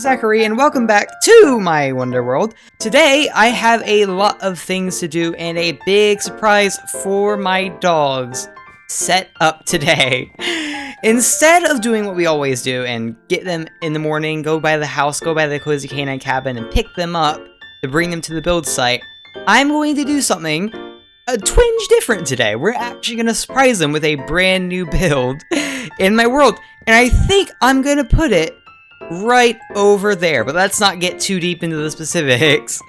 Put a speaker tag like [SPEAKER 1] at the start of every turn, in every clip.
[SPEAKER 1] is Zachary, and welcome back to my Wonder World. Today, I have a lot of things to do and a big surprise for my dogs set up today. Instead of doing what we always do and get them in the morning, go by the house, go by the Cozy Canine cabin, and pick them up to bring them to the build site, I'm going to do something a twinge different today. We're actually going to surprise them with a brand new build in my world. And I think I'm going to put it right over there, but let's not get too deep into the specifics.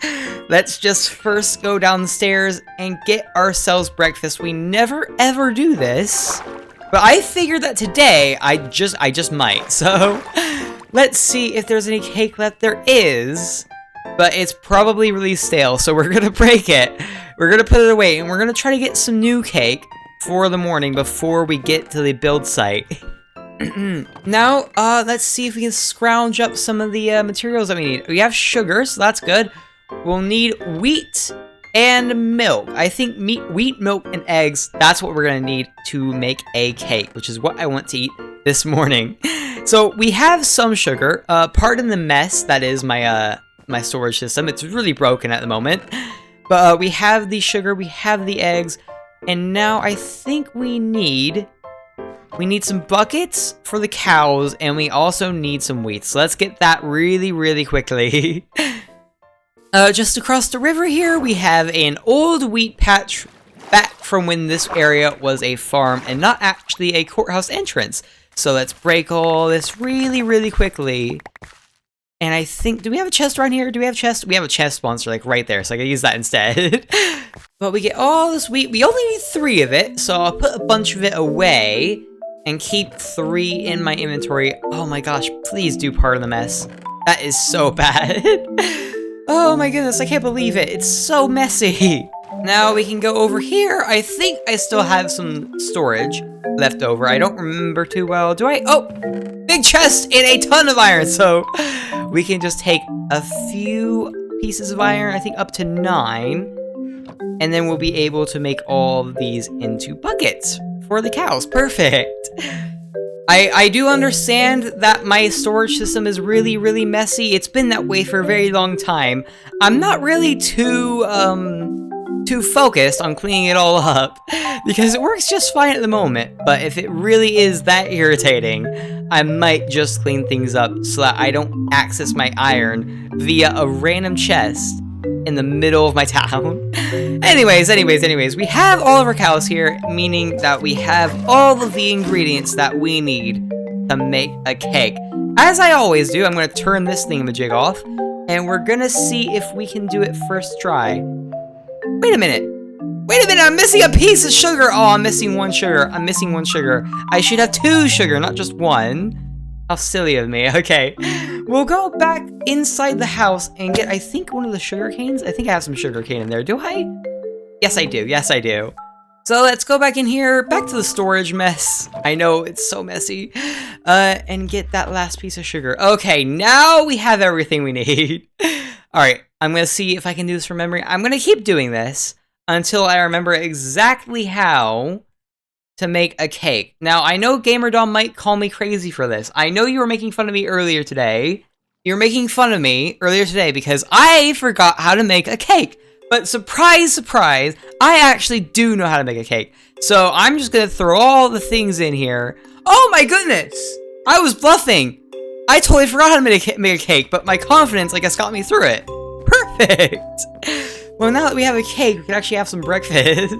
[SPEAKER 1] Let's just first go down the stairs and get ourselves breakfast. We never ever do this, but I figured that today I just might. So let's see if there's any cake left. There is, but it's probably really stale, so we're gonna break it. We're gonna put it away, and we're gonna try to get some new cake for the morning before we get to the build site. Now, let's see if we can scrounge up some of the materials that we need. We have sugar, so that's good. We'll need wheat and milk. I think wheat, milk, and eggs, that's what we're gonna need to make a cake, which is what I want to eat this morning. So we have some sugar. Pardon the mess that is my my storage system. It's really broken at the moment. But we have the sugar, we have the eggs, and now I think we need some buckets for the cows, and we also need some wheat. So let's get that really, really quickly. Just across the river here, we have an old wheat patch back from when this area was a farm and not actually a courthouse entrance. So let's break all this really, really quickly. And I think, do we have a chest around here? Do we have a chest? We have a chest sponsor like right there, so I can use that instead. But we get all this wheat. We only need 3 of it, so I'll put a bunch of it away and keep 3 in my inventory. Oh my gosh, please do pardon the mess. That is so bad. Oh my goodness, I can't believe it. It's so messy. Now we can go over here. I think I still have some storage left over. I don't remember too well. Do I? Oh, big chest and a ton of iron. So we can just take a few pieces of iron, I think up to 9. And then we'll be able to make all of these into buckets for the cows. Perfect. I do understand that my storage system is really, really messy. It's been that way for a very long time. I'm not really too focused on cleaning it all up because it works just fine at the moment. But if it really is that irritating, I might just clean things up so that I don't access my iron via a random chest in the middle of my town. Anyways, we have all of our cows here, meaning that we have all of the ingredients that we need to make a cake. As I always do, I'm going to turn this thingamajig off, and we're going to see if we can do it first try. Wait a minute, I'm missing a piece of sugar. Oh, I'm missing 1 sugar. I should have 2 sugar, not just 1. How silly of me. Okay, we'll go back inside the house and get, I think, one of the sugar canes. I think I have some sugar cane in there. Do I? Yes, I do. So let's go back in here, back to the storage mess. I know, it's so messy. And get that last piece of sugar. Okay, now we have everything we need. Alright, I'm going to see if I can do this from memory. I'm going to keep doing this until I remember exactly how to make a cake. Now, I know GamerDom might call me crazy for this. I know you were making fun of me earlier today. You were making fun of me earlier today because I forgot how to make a cake. But surprise, surprise, I actually do know how to make a cake. So I'm just going to throw all the things in here. Oh my goodness! I was bluffing. I totally forgot how to make a cake, but my confidence, I guess, got me through it. Perfect! Well, now that we have a cake, we can actually have some breakfast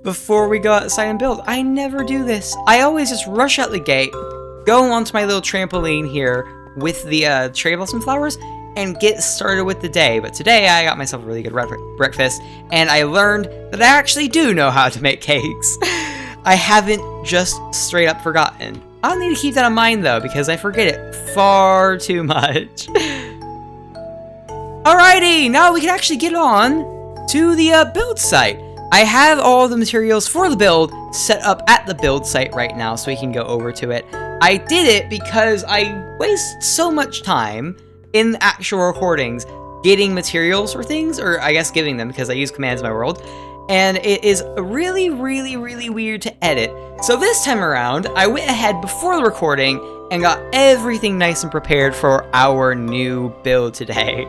[SPEAKER 1] before we go outside and build. I never do this. I always just rush out the gate, go onto my little trampoline here with the cherry blossom flowers, and get started with the day. But today, I got myself a really good breakfast, and I learned that I actually do know how to make cakes. I haven't just straight up forgotten. I'll need to keep that in mind, though, because I forget it far too much. Alrighty, now we can actually get on to the build site. I have all the materials for the build set up at the build site right now, so we can go over to it. I did it because I waste so much time in the actual recordings getting materials for things, or I guess giving them because I use commands in my world, and it is really, really, really weird to edit. So this time around, I went ahead before the recording and got everything nice and prepared for our new build today.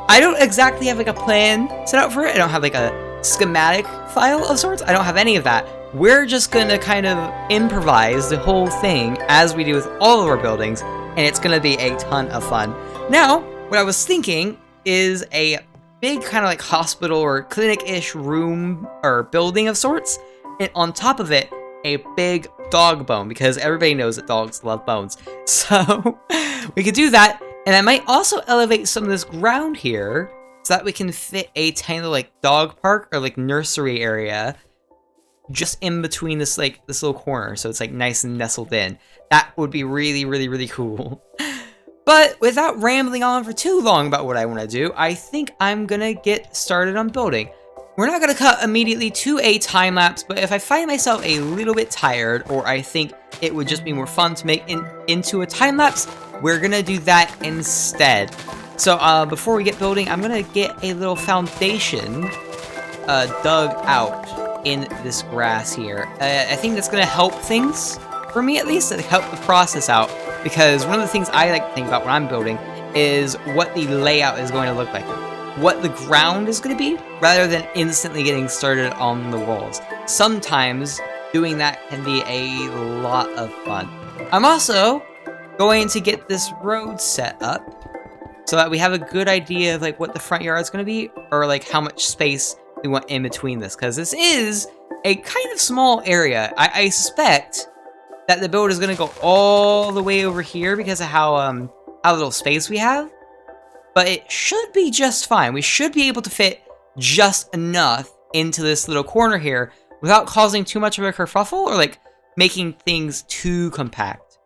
[SPEAKER 1] I don't exactly have like a plan set out for it. I don't have like a schematic file of sorts. I don't have any of that. We're just gonna kind of improvise the whole thing as we do with all of our buildings, and it's gonna be a ton of fun. Now, what I was thinking is a big kind of like hospital or clinic-ish room or building of sorts, and on top of it, a big dog bone, because everybody knows that dogs love bones. So we could do that, and I might also elevate some of this ground here so that we can fit a tiny little like dog park or like nursery area just in between this like this little corner, so it's like nice and nestled in. That would be really, really, really cool. But without rambling on for too long about what I want to do, I think I'm gonna get started on building. We're not gonna cut immediately to a time lapse, but if I find myself a little bit tired, or I think it would just be more fun to make into a time lapse, we're gonna do that instead. So before we get building, I'm gonna get a little foundation dug out in this grass here. I think that's gonna help things, for me at least, to help the process out, because one of the things I like to think about when I'm building is what the layout is going to look like, what the ground is going to be, rather than instantly getting started on the walls. Sometimes doing that can be a lot of fun. I'm also going to get this road set up so that we have a good idea of like what the front yard is going to be, or like how much space we want in between this, because this is a kind of small area. I suspect that the build is going to go all the way over here because of how little space we have, but it should be just fine. We should be able to fit just enough into this little corner here without causing too much of a kerfuffle or like making things too compact.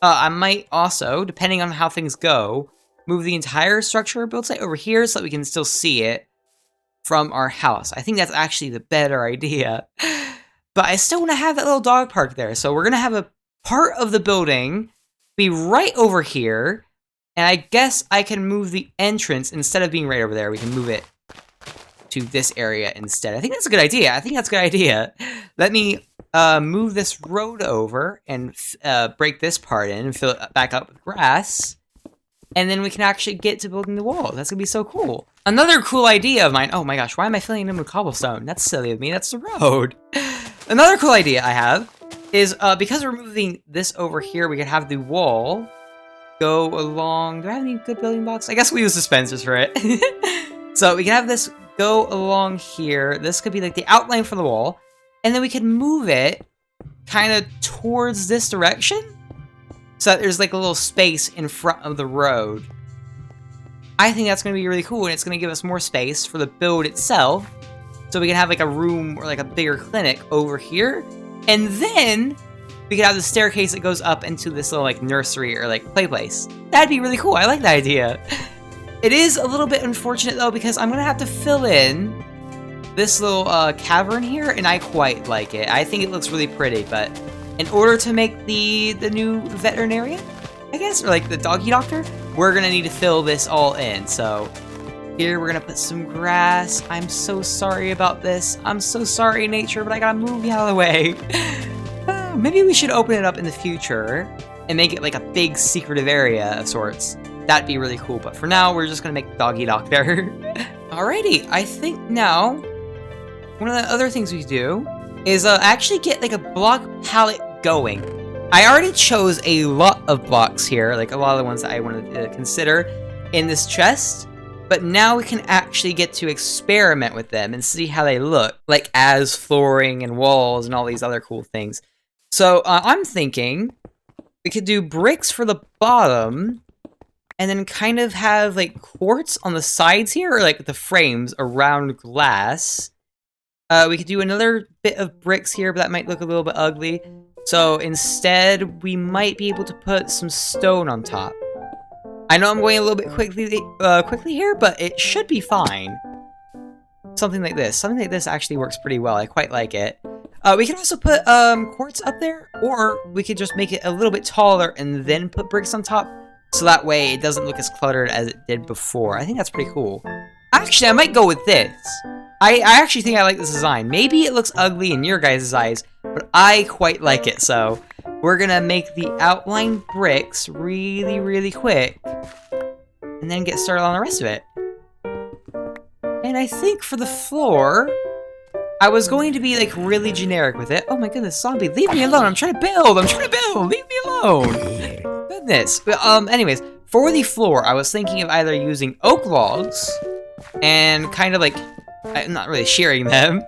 [SPEAKER 1] I might also, depending on how things go, move the entire structure or build site over here so that we can still see it from our house. I think that's actually the better idea. But I still want to have that little dog park there. So we're going to have a part of the building be right over here. And I guess I can move the entrance, instead of being right over there, we can move it to this area instead. I think that's a good idea. Let me move this road over and break this part in and fill it back up with grass. And then we can actually get to building the wall. That's going to be so cool. Another cool idea of mine. Oh my gosh, why am I filling them with cobblestone? That's silly of me. That's the road. Another cool idea I have is because we're moving this over here, we could have the wall go along. Do I have any good building blocks? I guess we use dispensers for it. So we can have this go along here. This could be like the outline for the wall. And then we could move it kind of towards this direction, so that there's like a little space in front of the road. I think that's going to be really cool, and it's going to give us more space for the build itself, so we can have like a room or like a bigger clinic over here. And then we could have the staircase that goes up into this little like nursery or like play place. That'd be really cool. I like that idea. It is a little bit unfortunate though, because I'm going to have to fill in this little cavern here, and I quite like it. I think it looks really pretty, but in order to make the new veterinarian, I guess, or like the doggy doctor, we're gonna need to fill this all in. So here we're gonna put some grass. I'm so sorry about this. I'm so sorry, nature, but I gotta move you out of the way. Maybe we should open it up in the future and make it like a big secretive area of sorts. That'd be really cool. But for now, we're just gonna make the doggy doctor. Alrighty, I think now one of the other things we do is actually get like a block palette going. I already chose a lot of blocks here, like a lot of the ones that I wanted to consider in this chest, but now we can actually get to experiment with them and see how they look, like as flooring and walls and all these other cool things. So I'm thinking we could do bricks for the bottom, and then kind of have like quartz on the sides here, or like the frames around glass. We could do another bit of bricks here, but that might look a little bit ugly. So instead, we might be able to put some stone on top. I know I'm going a little bit quickly here, but it should be fine. Something like this. Something like this actually works pretty well. I quite like it. We can also put quartz up there, or we could just make it a little bit taller and then put bricks on top, so that way it doesn't look as cluttered as it did before. I think that's pretty cool. Actually, I might go with this. I actually think I like this design. Maybe it looks ugly in your guys' eyes, but I quite like it, so we're gonna make the outline bricks really, really quick. And then get started on the rest of it. And I think for the floor, I was going to be like really generic with it. Oh my goodness, zombie, leave me alone. I'm trying to build. Leave me alone. Goodness. Anyways, for the floor, I was thinking of either using oak logs and kind of like, I'm not really shearing them,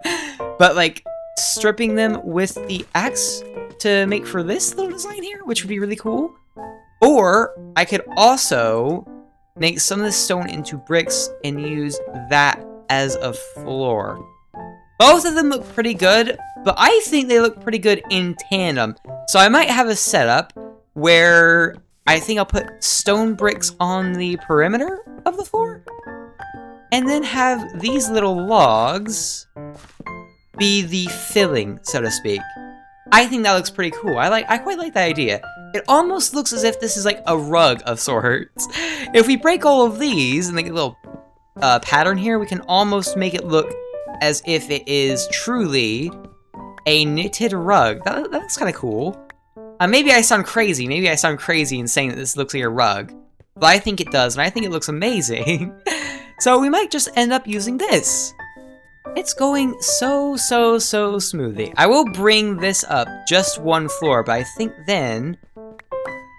[SPEAKER 1] but like stripping them with the axe to make for this little design here, which would be really cool. Or I could also make some of this stone into bricks and use that as a floor. Both of them look pretty good, but I think they look pretty good in tandem. So I might have a setup where I think I'll put stone bricks on the perimeter of the floor, and then have these little logs be the filling, so to speak. I think that looks pretty cool. I quite like that idea. It almost looks as if this is like a rug of sorts. If we break all of these and make a little pattern here, we can almost make it look as if it is truly a knitted rug. That looks kind of cool. Maybe I sound crazy. Maybe I sound crazy in saying that this looks like a rug. But I think it does, and I think it looks amazing. So we might just end up using this. It's going so smoothly. I will bring this up just one floor, but I think then,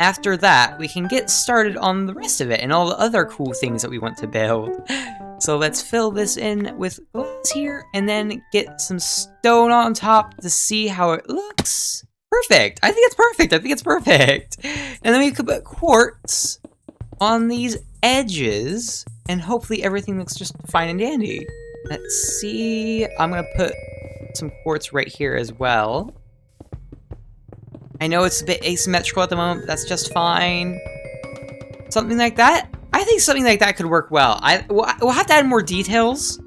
[SPEAKER 1] after that, we can get started on the rest of it and all the other cool things that we want to build. So let's fill this in with glass here, and then get some stone on top to see how it looks. Perfect! I think it's perfect! And then we could put quartz on these edges, and hopefully everything looks just fine and dandy. Let's see, I'm gonna put some quartz right here as well. I know it's a bit asymmetrical at the moment, but that's just fine. Something like that? I think something like that could work well. We'll have to add more details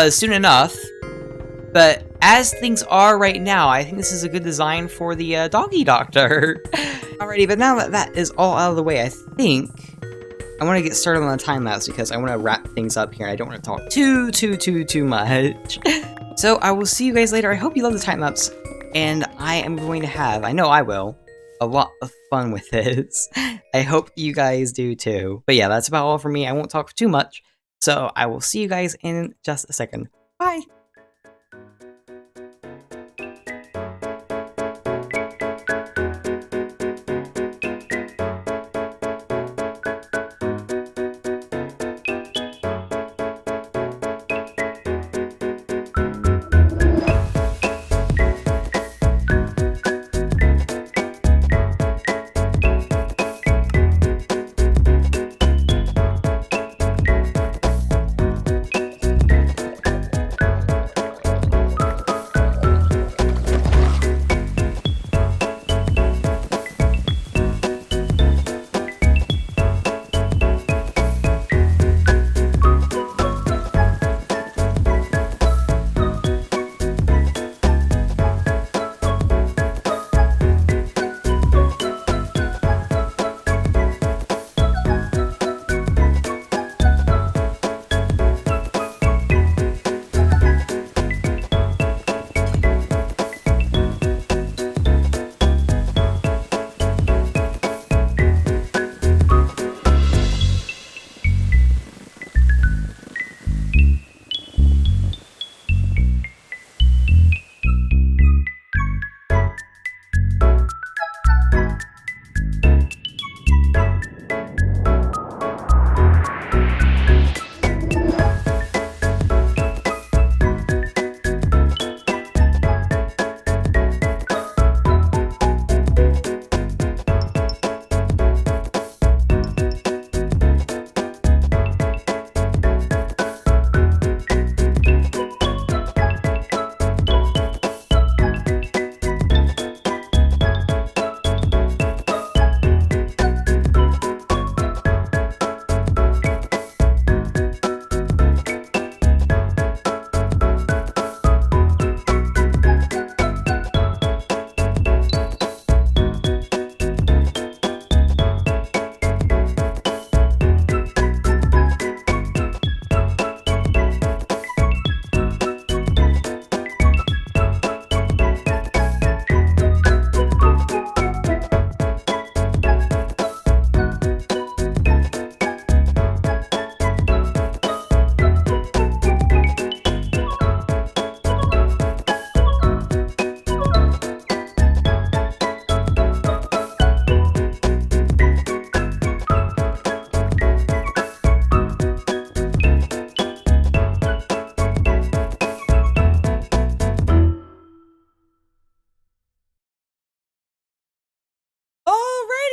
[SPEAKER 1] soon enough, but as things are right now, I think this is a good design for the Doggy Doctor. Alrighty, but now that that is all out of the way, I think I want to get started on the time lapse because I want to wrap things up here and I don't want to talk too much. So I will see you guys later. I hope you love the time lapse, and I am going to have, I know I will, a lot of fun with this. I hope you guys do too. But yeah, that's about all for me. I won't talk too much. So I will see you guys in just a second. Bye!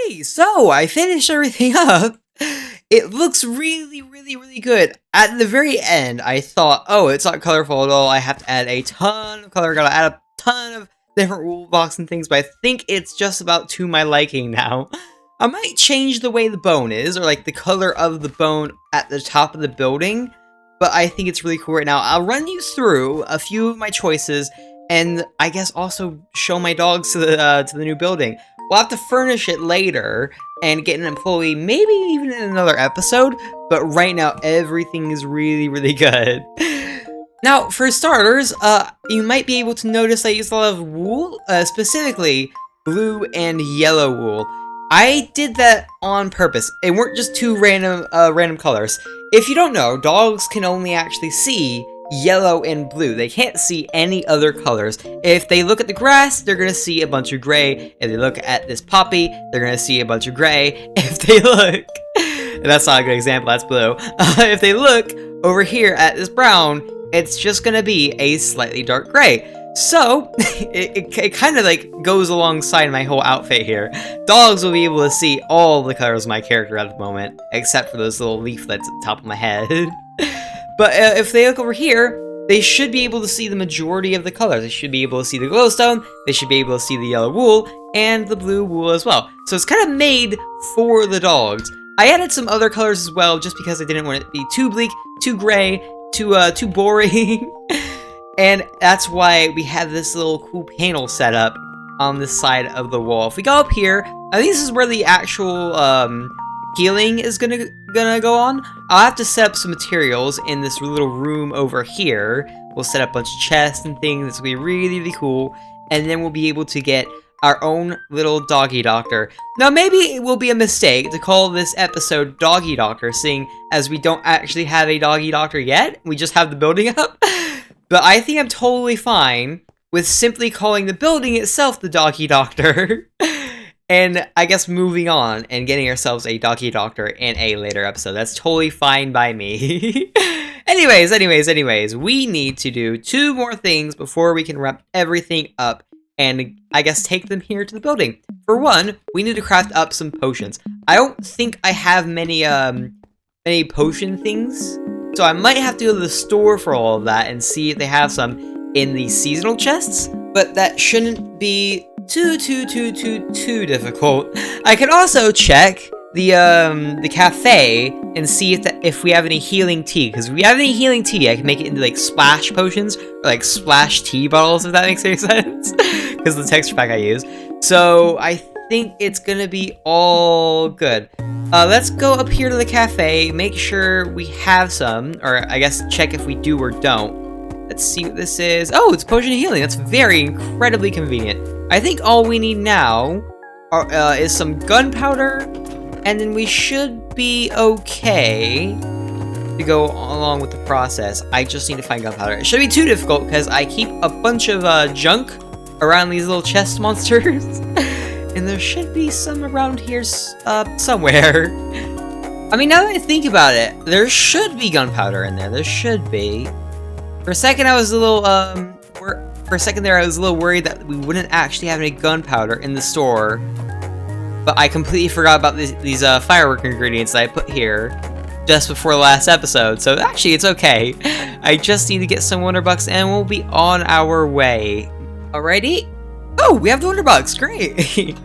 [SPEAKER 1] Okay, so I finished everything up. It looks really, really, really good. At the very end, I thought, oh, it's not colorful at all. I have to add a ton of color. Gotta add a ton of different rule blocks and things, but I think it's just about to my liking now. I might change the way the bone is, or like the color of the bone at the top of the building, but I think it's really cool right now. I'll run you through a few of my choices, and I guess also show my dogs to the new building. We'll have to furnish it later and get an employee, maybe even in another episode, but right now everything is really, really good. Now, for starters, you might be able to notice I use a lot of wool, specifically blue and yellow wool. I did that on purpose. It weren't just two random colors. If you don't know, dogs can only actually see yellow and blue. They can't see any other colors. If they look at the grass, they're gonna see a bunch of gray. If they look at this puppy, they're gonna see a bunch of gray. If they look, that's not a good example, that's blue. If they look over here at this brown, it's just gonna be a slightly dark gray. So, it kind of like goes alongside my whole outfit here. Dogs will be able to see all the colors of my character at the moment, except for those little leaflets at the top of my head. But if they look over here, they should be able to see the majority of the colors. They should be able to see the glowstone, they should be able to see the yellow wool, and the blue wool as well. So it's kind of made for the dogs. I added some other colors as well, just because I didn't want it to be too bleak, too gray, too boring. And that's why we have this little cool panel set up on this side of the wall. If we go up here, I think this is where the actual healing is gonna go on. I'll have to set up some materials in this little room over here. We'll set up a bunch of chests and things. This will be really, really cool. And then we'll be able to get our own little Doggy Doctor. Now, maybe it will be a mistake to call this episode Doggy Doctor, seeing as we don't actually have a Doggy Doctor yet. We just have the building up. But I think I'm totally fine with simply calling the building itself the Doggy Doctor. And I guess moving on and getting ourselves a Doggy Doctor in a later episode. That's totally fine by me. anyways, we need to do 2 more things before we can wrap everything up and I guess take them here to the building. For one, we need to craft up some potions. I don't think I have many potion things, so I might have to go to the store for all of that and see if they have some in the seasonal chests, but that shouldn't be too difficult. I can also check the cafe and see if we have any healing tea, because if we have any healing tea, I can make it into like splash potions or like splash tea bottles, if that makes any sense, because of the texture pack I use. So I think it's gonna be all good. Let's go up here to the cafe, make sure we have some, or I guess check if we do or don't. Let's see what this is. Oh, it's potion of healing. That's very incredibly convenient. I think all we need now is some gunpowder, and then we should be okay to go along with the process. I just need to find gunpowder. It shouldn't be too difficult because I keep a bunch of junk around these little chest monsters, and there should be some around here somewhere. I mean, now that I think about it, there should be gunpowder in there. There should be. For a second, I was a little worried that we wouldn't actually have any gunpowder in the store. But I completely forgot about these firework ingredients that I put here just before the last episode. So actually, it's okay. I just need to get some Wonder Bucks and we'll be on our way. Alrighty. Oh, we have the Wonder Bucks. Great.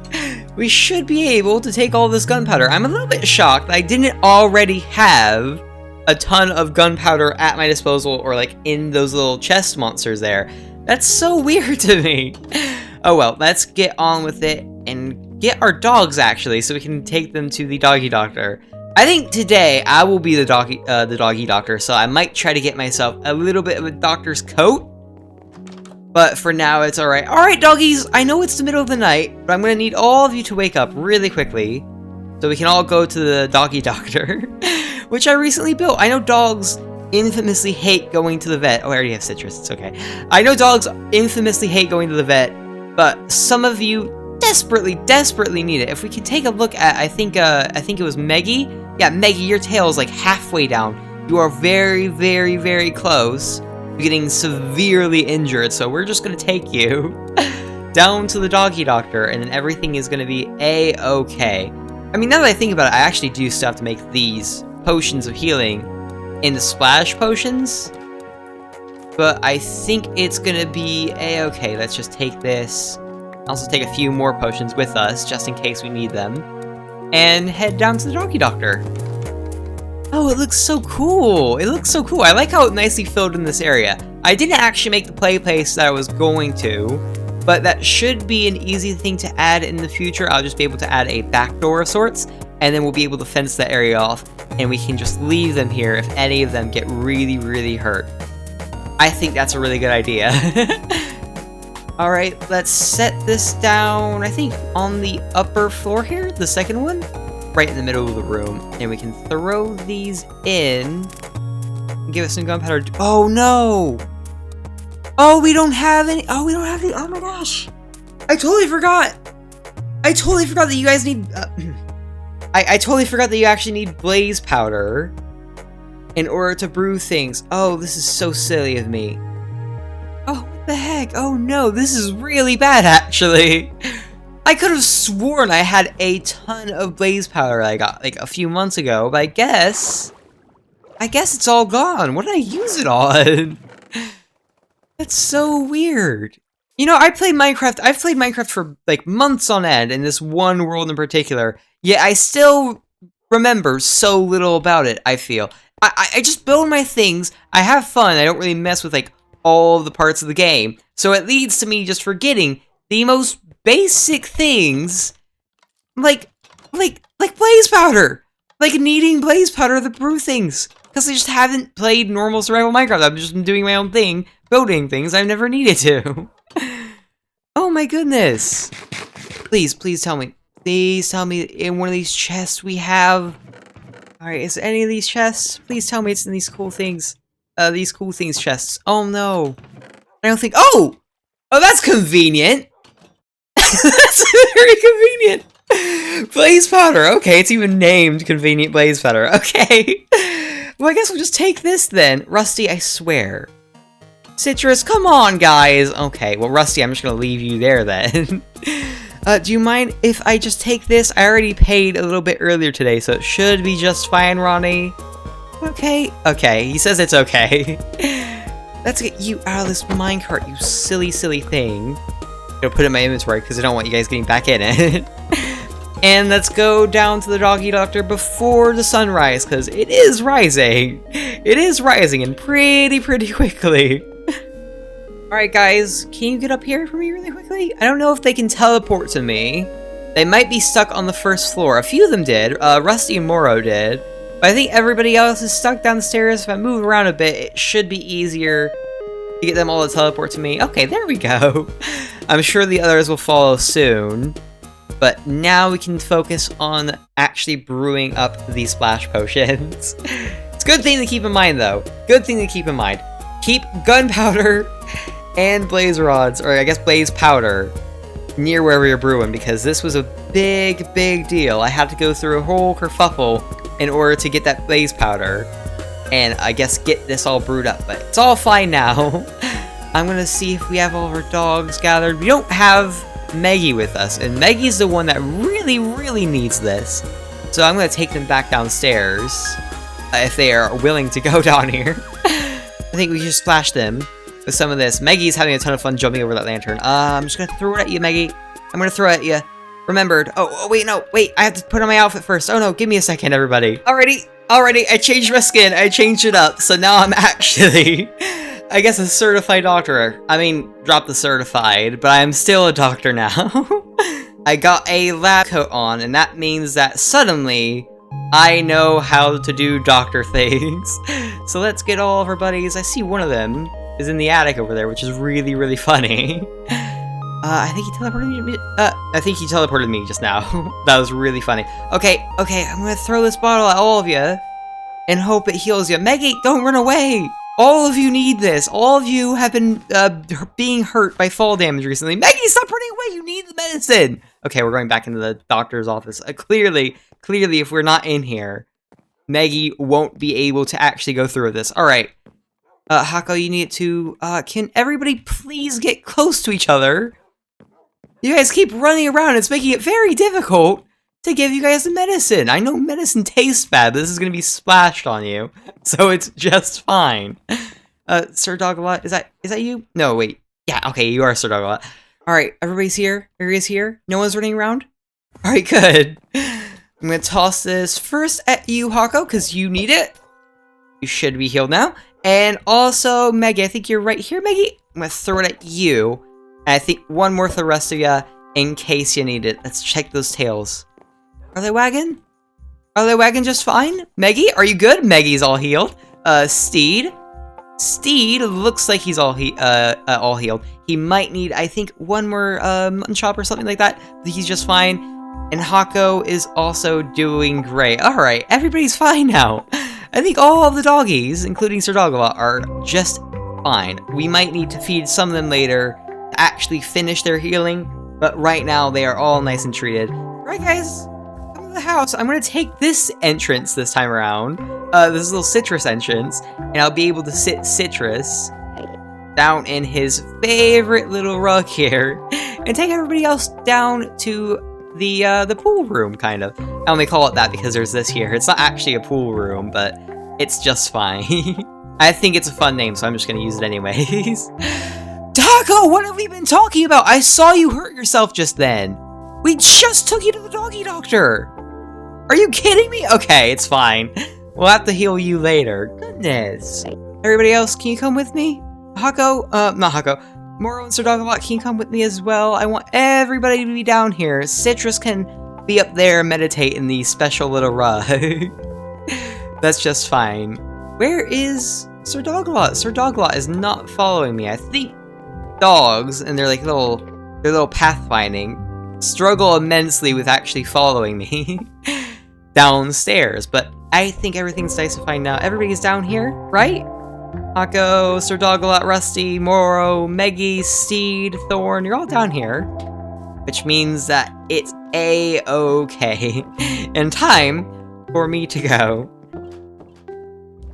[SPEAKER 1] We should be able to take all this gunpowder. I'm a little bit shocked that I didn't already have a ton of gunpowder at my disposal, or like in those little chest monsters there. That's so weird to me. Oh well, let's get on with it and get our dogs actually, so we can take them to the Doggy Doctor. I think today I will be the Doggy Doctor, so I might try to get myself a little bit of a doctor's coat. But for now, it's alright. Alright, doggies, I know it's the middle of the night, but I'm gonna need all of you to wake up really quickly so we can all go to the Doggy Doctor, which I recently built. I know dogs infamously hate going to the vet. Oh, I already have citrus, it's okay. I know dogs infamously hate going to the vet, but some of you desperately need it. If we can take a look at, I think it was Meggie. Yeah, Meggie, your tail is like halfway down. You are very close to getting severely injured, so we're just gonna take you. down to the Doggy Doctor, and then everything is gonna be a-okay. I mean, now that I think about it, I actually do still have to make these potions of healing into splash potions. But I think it's gonna be a-okay. Let's just take this. Also take a few more potions with us, just in case we need them. And head down to the Doggy Doctor. Oh, it looks so cool. It looks so cool. I like how it's nicely filled in this area. I didn't actually make the play place that I was going to, but that should be an easy thing to add in the future. I'll just be able to add a back door of sorts, and then we'll be able to fence that area off, and we can just leave them here if any of them get really, really hurt. I think that's a really good idea. Alright, let's set this down, I think, on the upper floor here, the second one, right in the middle of the room. And we can throw these in, and give it some gunpowder. Oh no! Oh, we don't have any. Oh, we don't have any. Oh my gosh! I totally forgot! I totally forgot that you guys need. I totally forgot that you actually need blaze powder in order to brew things. Oh, this is so silly of me. Oh, what the heck? Oh no, this is really bad actually. I could have sworn I had a ton of blaze powder I got like a few months ago, but I guess it's all gone. What did I use it on? That's so weird. You know, I've played Minecraft for like months on end in this one world in particular, yet I still remember so little about it, I feel. I just build my things, I have fun, I don't really mess with like all the parts of the game, so it leads to me just forgetting the most basic things, like blaze powder, like needing blaze powder to brew things, because I just haven't played normal survival Minecraft. I've just been doing my own thing, building things I've never needed to. Oh my goodness! Please tell me in one of these chests we have. Alright, is any of these chests? Please tell me it's in these cool things. These cool things chests. Oh no. I don't think- Oh! Oh, that's convenient! That's very convenient! Blaze powder, okay, it's even named convenient blaze powder, okay. Well, I guess we'll just take this then. Rusty, I swear. Citrus, come on, guys! Okay, well, Rusty, I'm just gonna leave you there then. Do you mind if I just take this? I already paid a little bit earlier today, so it should be just fine, Ronnie. Okay, he says it's okay. Let's get you out of this minecart, you silly, silly thing. I'll put it in my inventory because I don't want you guys getting back in it. And let's go down to the Doggy Doctor before the sunrise, because it is rising. It is rising, and pretty quickly. Alright guys, can you get up here for me really quickly? I don't know if they can teleport to me. They might be stuck on the first floor. A few of them did. Rusty and Moro did. But I think everybody else is stuck down the stairs. If I move around a bit, it should be easier to get them all to teleport to me. Okay, there we go. I'm sure the others will follow soon. But now we can focus on actually brewing up these splash potions. It's a good thing to keep in mind, though. Good thing to keep in mind. Keep gunpowder and blaze rods, or I guess blaze powder, near where we were brewing, because this was a big deal. I had to go through a whole kerfuffle in order to get that blaze powder, and I guess get this all brewed up, but it's all fine now. I'm gonna see if we have all of our dogs gathered. We don't have Maggie with us, and Maggie's the one that really needs this. So I'm gonna take them back downstairs, if they are willing to go down here. I think we should splash them with some of this. Maggie's having a ton of fun jumping over that lantern. I'm just gonna throw it at you, Maggie. I'm gonna throw it at you. Remembered. Oh, wait, no, wait, I have to put on my outfit first. Oh no, give me a second, everybody. Alrighty, I changed my skin. I changed it up, so now I'm actually, I guess, a certified doctor. I mean, drop the certified, but I'm still a doctor now. I got a lab coat on, and that means that suddenly, I know how to do doctor things. So let's get all of our buddies. I see one of them is in the attic over there, which is really funny. I think he teleported me. I think he teleported me just now. That was really funny. Okay, I'm gonna throw this bottle at all of you and hope it heals you. Maggie, don't run away. All of you need this. All of you have been being hurt by fall damage recently. Maggie, stop running away. You need the medicine. Okay, we're going back into the doctor's office. Clearly, if we're not in here, Maggie won't be able to actually go through this. All right. Hako, you need to, can everybody please get close to each other? You guys keep running around. It's making it very difficult to give you guys the medicine. I know medicine tastes bad, but this is going to be splashed on you. So it's just fine. Sir Dogalot, is that you? No, wait. Yeah, okay, you are Sir Dogalot. Alright, everybody's here. Everybody's here. No one's running around? Alright, good. I'm going to toss this first at you, Hako, because you need it. You should be healed now. And also, Maggie, I think you're right here, Maggie. I'm going to throw it at you. And I think one more for the rest of you, in case you need it. Let's check those tails. Are they wagging? Are they wagging just fine? Maggie, are you good? Maggie's all healed. Steed. Steed looks like he's all healed. He might need, I think, one more mutton chop or something like that. But he's just fine. And Hako is also doing great. Alright, everybody's fine now. I think all of the doggies, including Sir Dogalot, are just fine. We might need to feed some of them later to actually finish their healing. But right now, they are all nice and treated. Alright, guys. Come to the house. I'm going to take this entrance this time around. This little Citrus entrance. And I'll be able to sit Citrus down in his favorite little rug here. And take everybody else down to the pool room, kind of. I only call it that because there's this here. It's not actually a pool room, but it's just fine. I think it's a fun name, so I'm just going to use it anyways. Taco, what have we been talking about? I saw you hurt yourself just then. We just took you to the Doggy Doctor. Are you kidding me? Okay, it's fine. We'll have to heal you later. Goodness. Everybody else, can you come with me? Hako, not Hako. Moro and Sir Dogalot, can you come with me as well? I want everybody to be down here. Citrus can be up there and meditate in the special little rug. That's just fine. Where is Sir Dogalot? Sir Dogalot is not following me. I think dogs and their little pathfinding struggle immensely with actually following me downstairs. But I think everything's nice and fine now. Everybody's down here, right? Hako, Sir Dogalot, Rusty, Moro, Meggy, Steed, Thorn, you're all down here. Which means that it's A-okay. And time for me to go.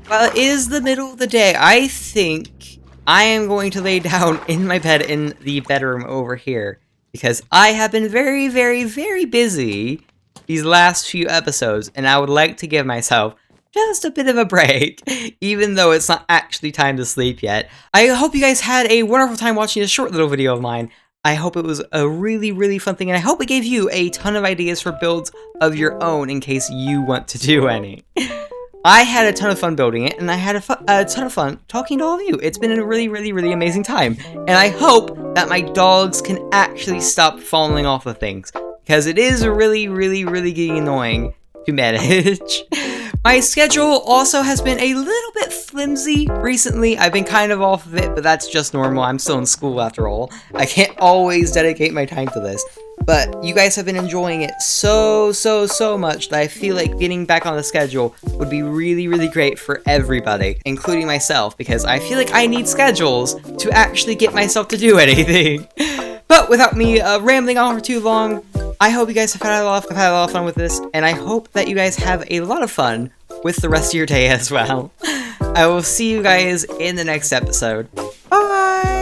[SPEAKER 1] Well, it is the middle of the day. I think I am going to lay down in my bed in the bedroom over here. Because I have been very, very, very busy these last few episodes. And I would like to give myself just a bit of a break, even though it's not actually time to sleep yet. I hope you guys had a wonderful time watching this short little video of mine. I hope it was a really, really fun thing, and I hope it gave you a ton of ideas for builds of your own in case you want to do any. I had a ton of fun building it, and I had a ton of fun talking to all of you. It's been a really, really, really amazing time, and I hope that my dogs can actually stop falling off of things, because it is really, really, really getting annoying to manage. My schedule also has been a little bit flimsy recently. I've been kind of off of it, but that's just normal. I'm still in school after all. I can't always dedicate my time to this. But you guys have been enjoying it so much that I feel like getting back on the schedule would be really, really great for everybody, including myself, because I feel like I need schedules to actually get myself to do anything. But without me rambling on for too long, I hope you guys have had a lot of fun with this, and I hope that you guys have a lot of fun with the rest of your day as well. I will see you guys in the next episode. Bye!